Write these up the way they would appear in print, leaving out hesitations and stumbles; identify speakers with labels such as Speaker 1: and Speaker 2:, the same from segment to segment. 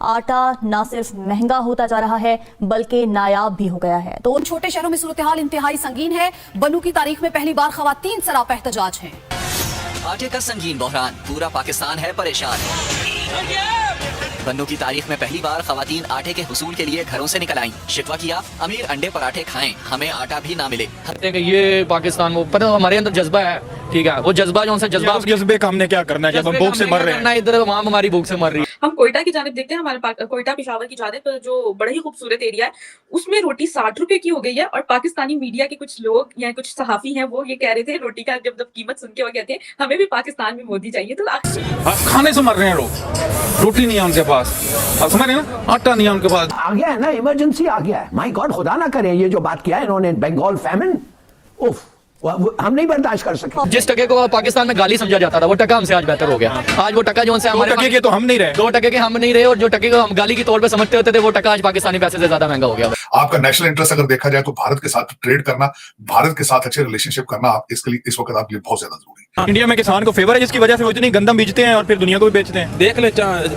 Speaker 1: आटा न सिर्फ महंगा होता जा रहा है बल्कि नायाब भी हो गया है।
Speaker 2: तो उन छोटे शहरों में सूरत हाल इंतहाई संगीन है। बन्नू की तारीख में पहली बार खवातीन सरापा एहतजाज हैं।
Speaker 3: आटे का संगीन बहरान, पूरा पाकिस्तान है परेशान। बन्नू की तारीख में पहली बार खवातीन आटे के हुसूल के लिए घरों से निकल आईं। शिकवा किया, अमीर अंडे पराठे खाएं, हमें आटा भी ना मिले।
Speaker 4: ये पाकिस्तान वो पता हमारे अंदर जज्बा है, ठीक है, वो जज्बा जो
Speaker 5: जज्बे का हमने क्या करना है जब हम भूख से मर रहे हैं।
Speaker 4: इधर वहाँ हमारी भूख से मर रही है।
Speaker 6: हम कोयटा की जानिब देखते हैं, हमारे कोयटा पेशावर की जानिब जो बड़ा ही खूबसूरत एरिया है, उसमें रोटी 60 रुपए की हो गई है। और पाकिस्तानी मीडिया के कुछ लोग या कुछ सहाफी हैं, वो ये कह रहे थे रोटी का जब कीमत सुन के वो कहते हैं हमें भी पाकिस्तान में मोदी चाहिए। तो
Speaker 5: खाने से मर रहे हैं लोग, रोटी नहीं है उनके पास, अब समझ रहे हैं ना, आटा नहीं है उनके पास।
Speaker 7: आ गया है ना, इमरजेंसी आ गया है। माय गॉड, खुदा ना करे ये जो बात किया है इन्होंने, बंगाल फैमिन, उफ, हम नहीं बर्दाश्त कर सके।
Speaker 4: जिस टके को पाकिस्तान में गाली समझा जाता था, वो टका हमसे आज बेहतर हो गया। आज वो टका जो हमारे
Speaker 5: टके के तो हम नहीं रहे,
Speaker 4: 2 टके के हम नहीं रहे, और जो टके को हम गाली की तौर पे समझते होते थे, वो टका आज पाकिस्तानी पैसे से ज्यादा महंगा हो गया।
Speaker 8: आपका नेशनल इंटरेस्ट अगर देखा जाए तो भारत के साथ ट्रेड करना, भारत के साथ अच्छे रिलेशनशिप करना आप इसके लिए इस वक्त आपके लिए बहुत ज्यादा जरूरी है।
Speaker 5: इंडिया में किसान को फेवर है जिसकी वजह से वो इतनी गंदम बेचते हैं और फिर दुनिया को भी बेचते हैं।
Speaker 9: देख ले,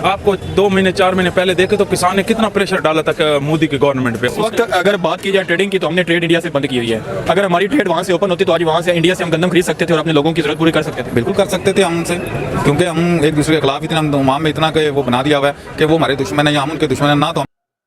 Speaker 9: आपको 2 महीने 4 महीने पहले देखे तो किसान ने कितना प्रेशर डाला था मोदी की गवर्नमेंट पे।
Speaker 5: उस वक्त अगर बात की जाए ट्रेडिंग की तो हमने ट्रेड इंडिया से बंद की हुई है। अगर हमारी ट्रेड वहां से ओपन होती तो आज वहां से इंडिया से हम गंदम खरीद सकते थे और अपने लोगों की जरूरत पूरी कर सकते थे।
Speaker 9: बिल्कुल कर सकते थे हमसे, क्योंकि हम एक दूसरे के खिलाफ इतना माम में इतना वो बना दिया हुआ है कि वो हमारे दुश्मन है या हम उनके दुश्मन है ना। तो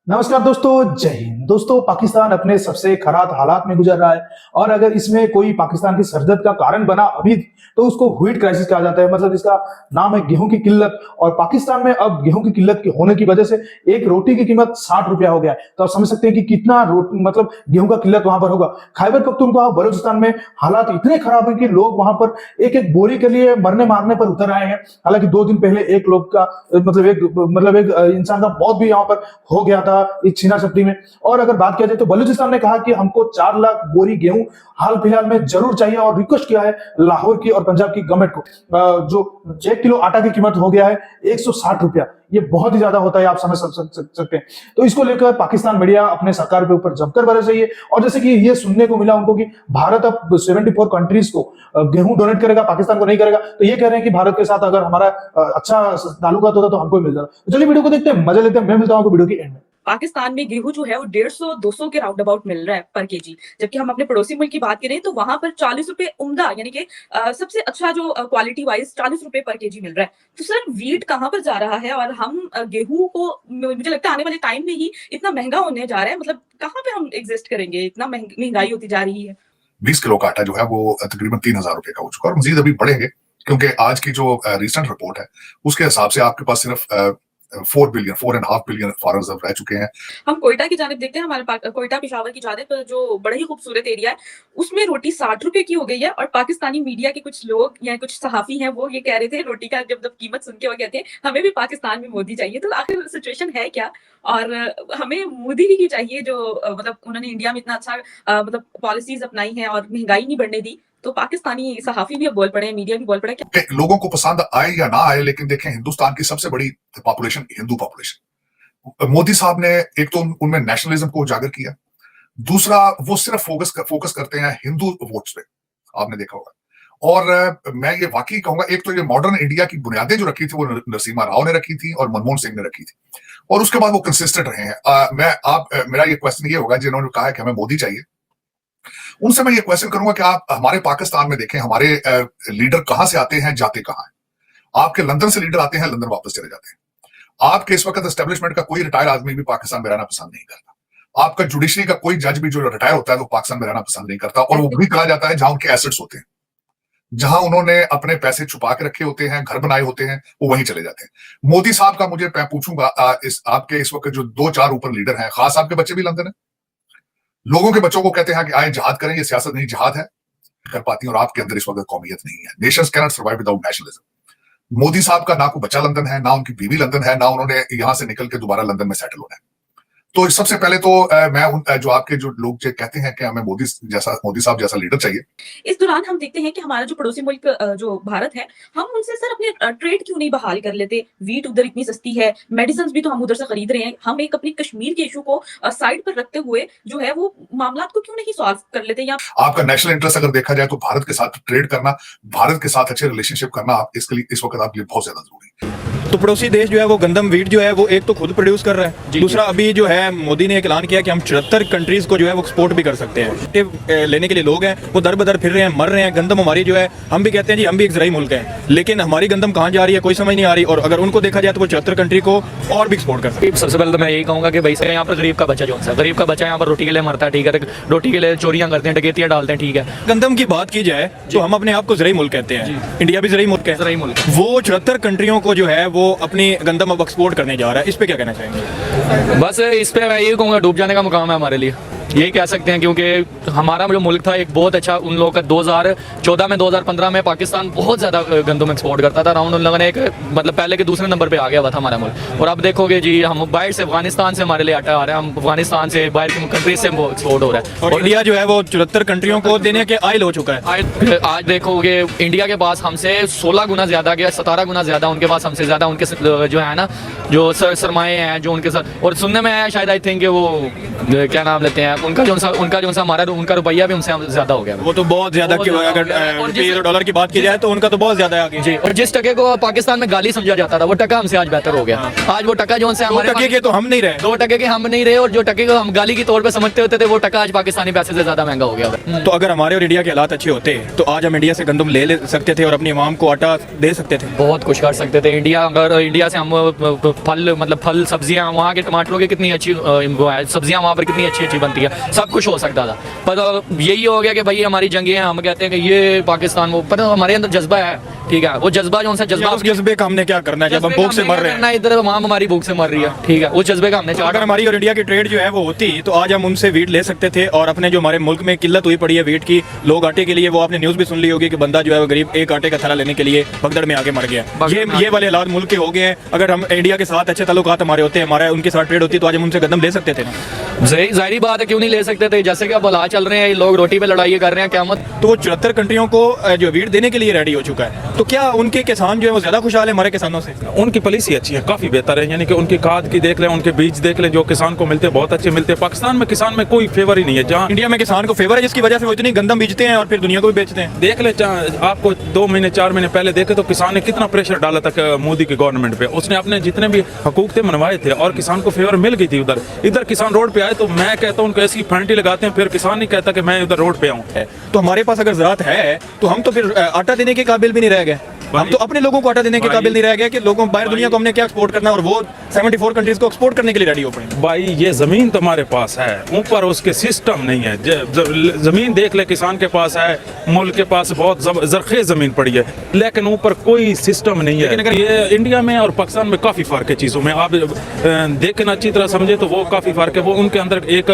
Speaker 10: नमस्कार दोस्तों, जय हिंद। दोस्तों, पाकिस्तान अपने सबसे खराब हालात में गुजर रहा है और अगर इसमें कोई पाकिस्तान की सरदर्द का कारण बना अभी तो उसको व्हीट क्राइसिस कहा जाता है। मतलब इसका नाम है गेहूं की किल्लत। और पाकिस्तान में अब गेहूं की किल्लत के होने की वजह से एक रोटी की कीमत 60 रुपया हो गया है। तो आप समझ सकते हैं कि कितना मतलब गेहूं का किल्लत वहां पर होगा। खैबर पख्तूनख्वा बलूचिस्तान में हालात इतने खराब है कि लोग वहां पर एक एक बोरी के लिए मरने मारने पर उतर आए हैं। हालांकि 2 दिन पहले एक लोग का मतलब एक इंसान का मौत भी यहाँ पर हो गया था इस छीना झपटी में। और अगर बात किया जाए तो बलूचिस्तान ने कहा कि हमको 4 लाख बोरी गेहूं हाल फिलहाल में जरूर चाहिए और रिक्वेस्ट किया है लाहौर की और पंजाब की गवर्नमेंट को। जो 1 किलो आटा की कीमत हो गया है 160 रुपया, ये बहुत ही ज्यादा होता है, आप समझ सकते हैं। तो इसको लेकर पाकिस्तान मीडिया अपने सरकार के ऊपर जमकर बरस रही है। और जैसे कि ये सुनने को मिला उनको कि भारत अब 74 कंट्रीज को गेहूं डोनेट करेगा, पाकिस्तान को नहीं करेगा। तो ये कह रहे हैं कि भारत के साथ अगर हमारा अच्छा ताल्लुकात होता तो हमको भी मिल जाता। तो चलिए वीडियो को देखते हैं, मजा लेते हैं। मैं मिलता हूं आपको वीडियो की एंड में।
Speaker 6: पाकिस्तान में गेहूं जो है वो 150-200 के राउंड अबाउट मिल रहा है पर केजी, जबकि हम अपने पड़ोसी मुल्क की बात करें तो वहां पर 40 रुपए उम्दा, यानी कि सबसे अच्छा जो क्वालिटी वाइज 40 रुपए पर केजी मिल रहा है। तो सर, वीट कहाँ पर जा रहा है और हम गेहूं को, मुझे लगता है आने वाले टाइम में ही इतना महंगा होने जा रहा है। मतलब कहाँ पे हम एग्जिस्ट करेंगे, इतना महंगाई होती जा रही है।
Speaker 8: 20 किलो का आटा जो है वो तकरीबन 3000 रुपए का हो चुका है और मजीद अभी बढ़ेंगे, क्योंकि आज की जो रिसेंट रिपोर्ट है उसके हिसाब से आपके पास सिर्फ 4.5 बिलियन फॉरेन रिजर्व रह चुके हैं।
Speaker 6: हम कोयटा की जानिब देखते हैं, हमारे कोयटा पेशावर की जानिब जो बड़ा ही खूबसूरत एरिया है, उसमें रोटी 60 रुपए की हो गई है। और पाकिस्तानी मीडिया के कुछ लोग या कुछ सहाफी हैं, वो ये कह रहे थे रोटी का जब कीमत सुन के वो कहते हैं हमें भी पाकिस्तान में मोदी चाहिए। तो आखिर सिचुएशन है क्या, और हमें मोदी ही चाहिए जो मतलब उन्होंने इंडिया में इतना अच्छा मतलब पॉलिसीज अपनाई है और महंगाई नहीं बढ़ने दी। तो पाकिस्तानी सहाफी भी अब बोल पड़े हैं, मीडिया भी बोल पड़े हैं।
Speaker 8: लोगों को पसंद आए या ना आए, लेकिन देखें हिंदुस्तान की सबसे बड़ी पॉपुलेशन हिंदू पॉपुलेशन। मोदी साहब ने एक तो उनमें नेशनलिज्म को उजागर किया, दूसरा वो सिर्फ फोकस करते हैं हिंदू वोट्स पे, आपने देखा होगा। और मैं ये वाकई कहूंगा, एक तो ये मॉडर्न इंडिया की बुनियादें जो रखी थी वो नरसिम्हा राव ने रखी थी और मनमोहन सिंह ने रखी थी, और उसके बाद वो कंसिस्टेंट रहे हैं। मेरा ये क्वेश्चन ये होगा, जिन्होंने कहा है कि हमें मोदी चाहिए, उनसे मैं ये क्वेश्चन करूंगा कि आप हमारे पाकिस्तान में देखें, हमारे लीडर कहां से आते हैं, जाते कहां हैं। आपके लंदन से लीडर आते हैं, लंदन वापस चले जाते हैं। आपके इस वक्त एस्टेब्लिशमेंट का कोई रिटायर आदमी भी पाकिस्तान में रहना पसंद नहीं करता। आपका जुडिशरी का कोई जज भी जो रिटायर होता है तो पाकिस्तान में रहना पसंद नहीं करता, और वो भी कहा जाता है जहां उनके एसेट्स होते हैं, जहां उन्होंने अपने पैसे छुपा के रखे होते हैं, घर बनाए होते हैं, वो वहीं चले जाते हैं। मोदी साहब का मुझे मैं पूछूंगा, आपके इस वक्त जो 2-4 ऊपर लीडर हैं, खास आपके बच्चे भी लंदन है, लोगों के बच्चों को कहते हैं कि आए जिहाद करें, ये सियासत नहीं जिहाद है, कर पाती हैं, और आपके अंदर इस वक्त कौमियत नहीं है। Nations can not survive without nationalism. Modi साहब का ना कोई बच्चा लंदन है, ना उनकी बीवी लंदन है, ना उन्होंने यहां से निकल के दोबारा लंदन में सेटल होना है। तो सबसे पहले तो मैं जो आपके जो लोग जो कहते हैं कि हमें मोदी साहब जैसा लीडर चाहिए,
Speaker 6: इस दौरान हम देखते हैं कि हमारा जो पड़ोसी मुल्क जो भारत है, हम उनसे सर अपने ट्रेड क्यों नहीं बहाल कर लेते। वीट उधर इतनी सस्ती है, मेडिसिन भी तो हम उधर से खरीद रहे हैं। हम एक अपनी कश्मीर के इशू को साइड पर रखते हुए जो है वो मामला को क्यों नहीं सॉल्व कर लेते। या
Speaker 8: आपका नेशनल इंटरेस्ट अगर देखा जाए तो भारत के साथ ट्रेड करना, भारत के साथ अच्छे रिलेशनशिप करना इसके लिए इस वक्त आपके लिए बहुत ज्यादा जरूरी है।
Speaker 5: तो पड़ोसी देश जो है वो गंदम वीट जो है वो एक तो खुद प्रोड्यूस कर रहा है, दूसरा अभी जो है मोदी ने एक ऐलान किया कि हम 74 कंट्रीज को जो है वो एक्सपोर्ट भी कर सकते हैं। लेने के लिए लोग हैं वो दर बदर फिर रहे हैं, मर रहे हैं। गंदम हमारी जो है, हम भी कहते हैं जी हम भी एक ज़राई मुल्क हैं, लेकिन हमारी गंदम कहाँ जा रही है कोई समझ नहीं आ रही। और अगर उनको देखा जाए तो वो 74 कंट्री को और भी एक्सपोर्ट कर सकते हैं।
Speaker 4: सबसे पहले तो मैं यही कहूँगा कि भाई यहाँ पर गरीब का बच्चा जो है, गरीब का बच्चा यहाँ पर रोटी के लिए मरता है, ठीक है, रोटी के लिए चोरियां करते हैं, डकैतियां डालते हैं, ठीक है।
Speaker 5: गंदम की बात की जाए तो हम अपने आप को ज़राई मुल्क कहते हैं, इंडिया भी ज़राई मुल्क है।
Speaker 4: ज़राई मुल्क
Speaker 5: वो 74 कंट्रियों को जो है वो अपनी गंदम अब एक्सपोर्ट करने जा रहा है, इस पे क्या कहना चाहेंगे?
Speaker 4: बस इस पे मैं यही कहूँगा डूब जाने का मुकाम है हमारे लिए, यही कह सकते हैं, क्योंकि हमारा जो मुल्क था एक बहुत अच्छा उन लोगों का 2014 में 2015 में पाकिस्तान बहुत ज़्यादा गंदम एक्सपोर्ट करता था, अराउंड उन लोगों ने एक मतलब पहले के दूसरे नंबर पे आ गया हुआ था हमारा मुल्क। और अब देखोगे जी हम बाहर से अफगानिस्तान से हमारे लिए आटा आ रहा है, हम अफगानिस्तान से बाहर की कंट्री से वो एक्सपोर्ट हो रहा है।
Speaker 5: और इंडिया जो है वो 74 कंट्रियों को देने के आइल हो चुका है।
Speaker 4: आज देखोगे इंडिया के पास हमसे 16 गुना ज़्यादा गया, 17 गुना ज़्यादा उनके पास हमसे ज़्यादा उनके जो है ना जो सरमाए हैं जो उनके साथ। और सुनने में आया शायद आई थिंक वो क्या नाम लेते हैं उनका जो हमारा उनका रुपया भी हमसे ज्यादा हो गया।
Speaker 5: वो तो बहुत ज्यादा, अगर डॉलर की बात की जाए तो उनका तो बहुत ज्यादा आगे जी।
Speaker 4: और जिस टके को पाकिस्तान में गाली समझा जाता था वो टका हमसे आज बेहतर हो गया। आज वो टका जो उनसे हमारे
Speaker 5: 2 टके के तो हम नहीं रहे,
Speaker 4: 2 टके के हम नहीं रहे, और जो टके को हम गाली के तौर पे समझते होते थे वो टका आज पाकिस्तानी पैसे से ज्यादा महंगा हो गया।
Speaker 5: तो अगर हमारे और इंडिया के हालात अच्छे होते तो आज हम इंडिया से गंदम ले सकते थे और अपनी आवाम को आटा दे सकते थे,
Speaker 4: बहुत कुछ कर सकते थे। अगर इंडिया से हम फल सब्जियां, वहाँ के टमाटरों की कितनी अच्छी सब्जियां वहाँ पर कितनी अच्छी बनती है, सब कुछ हो सकता था। पर यही हो गया कि भाई हमारी जंगें हैं, हम कहते हैं कि ये पाकिस्तान वो, पर हमारे अंदर जज्बा है, ठीक है, वो जज्बा जो उनसे जज्बा,
Speaker 5: उस जज्बे का हमने क्या करना है जब हम भूख से मर रहे हैं,
Speaker 4: इधर वहाँ हमारी भूख से मर रही है, ठीक है, उस जज्बे का हमने
Speaker 5: अगर हमारी और इंडिया की ट्रेड जो है वो होती तो आज हम उनसे वीट ले सकते थे। और अपने जो हमारे मुल्क में किल्लत हुई पड़ी है वीट की, लोग आटे के लिए, वो आपने न्यूज़ भी सुन ली होगी कि बंदा जो है वो गरीब एक आटे का थैला लेने के लिए भगदड़ में आगे मर गया। ये वाले हालात मुल्क के हो गए हैं। अगर हम इंडिया के साथ अच्छे ताल्लुकात हमारे होते, हमारा उनके साथ ट्रेड होती तो आज हम उनसे गंदम ले सकते थे ना।
Speaker 4: जाहिर बात है, क्यों नहीं ले सकते थे? जैसे कि अब हालात चल रहे हैं, लोग रोटी पे लड़ाई कर रहे हैं, क़यामत।
Speaker 5: तो वो 74 कंट्रियों को जो वीट देने के लिए रेडी हो चुका है, तो क्या उनके किसान जो है वो ज्यादा खुशहाल है हमारे किसानों से?
Speaker 9: उनकी पॉलिसी अच्छी है, काफी बेहतर है, यानी कि उनकी खाद की देख लें, उनके बीज देख लें, जो किसान को मिलते हैं बहुत अच्छे मिलते हैं। पाकिस्तान में किसान में कोई फेवर ही नहीं है, जहाँ
Speaker 5: इंडिया में किसान को फेवर है जिसकी वजह से वो इतनी गंदम बेचते हैं और फिर दुनिया को भी बेचते हैं।
Speaker 9: देख ले, आपको 2 महीने 4 महीने पहले देखे तो किसान ने कितना प्रेशर डाला था मोदी की गवर्नमेंट पे, उसने अपने जितने भी हकूक थे मनवाए थे और किसान को फेवर मिल गई थी। इधर किसान रोड पे आए तो मैं कहता हूँ उनको ऐसी फेंटी लगाते हैं, फिर किसान नहीं कहता कि मैं उधर रोड पे आऊँ।
Speaker 5: तो हमारे पास अगर ज़रात है तो हम तो फिर आटा देने के काबिल भी नहीं रह गए, हम तो अपने लोगों को आटा देने के काबिल नहीं रह गए कि लोगों बाहर दुनिया को हमने क्या एक्सपोर्ट करना है, और वो 74 कंट्रीज को एक्सपोर्ट करने के लिए रेडी हो पड़े।
Speaker 9: भाई ये जमीन तुम्हारे पास है, ऊपर उसके सिस्टम नहीं है। जमीन देख ले, किसान के पास है, मुल्क के पास बहुत जरखेज जमीन पड़ी है, लेकिन ऊपर कोई सिस्टम नहीं है। लेकिन ये इंडिया में और पाकिस्तान में काफी फर्क है चीजों में, आप देखें अच्छी तरह समझे तो वो काफी फर्क है। वो उनके अंदर एक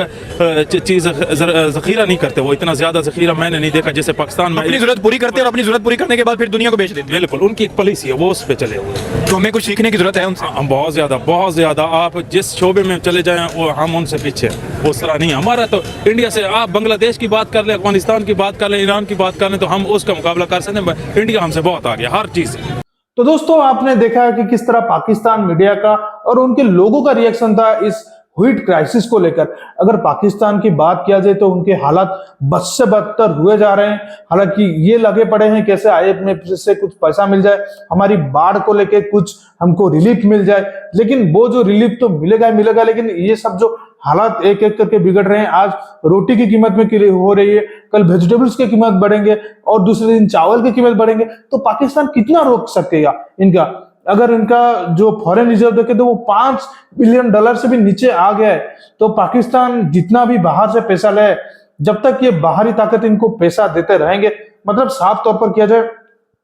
Speaker 9: चीज जखीरा नहीं करते, वो इतना ज्यादा जखीरा मैंने नहीं देखा जैसे पाकिस्तान में।
Speaker 5: अपनी जरूरत पूरी करते हैं और अपनी जरूरत पूरी करने के बाद फिर दुनिया को बेच देते हैं।
Speaker 9: बिल्कुल, उनकी एक पॉलिसी है, वो उस पे चले।
Speaker 5: तो हमें कुछ सीखने की जरूरत है उनसे,
Speaker 9: बहुत ज्यादा। आप जिस शोबे में चले जाएं वो हम उनसे पीछे, उस तरह नहीं। हमारा तो इंडिया से, आप बांग्लादेश की बात कर लें, अफगानिस्तान की बात कर लें, ईरान की बात कर लें, तो हम उसका मुकाबला कर सकते हैं। इंडिया हमसे बहुत आ गया हर चीज।
Speaker 10: तो दोस्तों आपने देखा कि किस तरह पाकिस्तान मीडिया का और उनके लोगों का रिएक्शन था इस व्हीट क्राइसिस को लेकर। अगर पाकिस्तान की बात किया जाए तो उनके हालात बद से बदतर हुए जा रहे हैं। हालांकि ये लगे पड़े हैं कैसे आईएमएफ में से कुछ पैसा मिल जाए, हमारी बाढ़ को लेकर कुछ हमको रिलीफ मिल जाए, लेकिन वो जो रिलीफ तो मिलेगा ही मिलेगा, लेकिन ये सब जो हालात एक एक करके बिगड़ रहे हैं, आज रोटी की कीमत में हो रही है, कल वेजिटेबल्स की कीमत बढ़ेंगे और दूसरे दिन चावल की कीमत बढ़ेंगे, तो पाकिस्तान कितना रोक सकेगा इनका? अगर इनका जो फॉरेन रिजर्व देखे तो वो $5 बिलियन से भी नीचे आ गया है। तो पाकिस्तान जितना भी बाहर से पैसा ले, जब तक ये बाहरी ताकत इनको पैसा देते रहेंगे, मतलब साफ तौर पर किया जाए,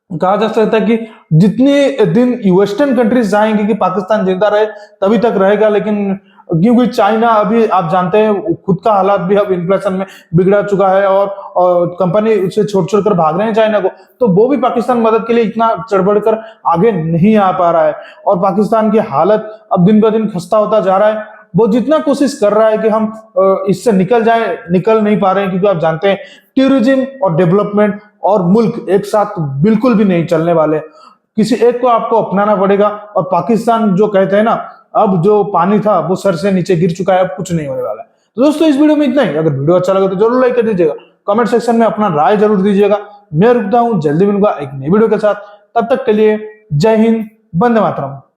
Speaker 10: कहा जा सकता है कि जितने दिन वेस्टर्न कंट्रीज चाहेंगे कि पाकिस्तान जिंदा रहे तभी तक रहेगा, लेकिन क्योंकि चाइना अभी आप जानते हैं खुद का हालात भी अब इन्फ्लेशन में बिगड़ा चुका है और कंपनी उसे छोड़ कर भाग रहे हैं चाइना को, तो वो भी पाकिस्तान मदद के लिए इतना चढ़ कर आगे नहीं आ पा रहा है और पाकिस्तान की हालत अब दिन ब दिन खस्ता होता जा रहा है। वो जितना कोशिश कर रहा है कि हम इससे निकल जाए, निकल नहीं पा रहे हैं, क्योंकि आप जानते हैं टूरिज्म और डेवलपमेंट और मुल्क एक साथ बिल्कुल भी नहीं चलने वाले, किसी एक को आपको अपनाना पड़ेगा। और पाकिस्तान जो कहते हैं ना, अब जो पानी था वो सर से नीचे गिर चुका है, अब कुछ नहीं होने वाला है। तो दोस्तों इस वीडियो में इतना ही। अगर वीडियो अच्छा लगे तो जरूर लाइक कर दीजिएगा, कमेंट सेक्शन में अपना राय जरूर दीजिएगा। मैं रुकता हूं, जल्दी मिलूंगा एक नई वीडियो के साथ, तब तक के लिए जय हिंद, वंदे मातरम।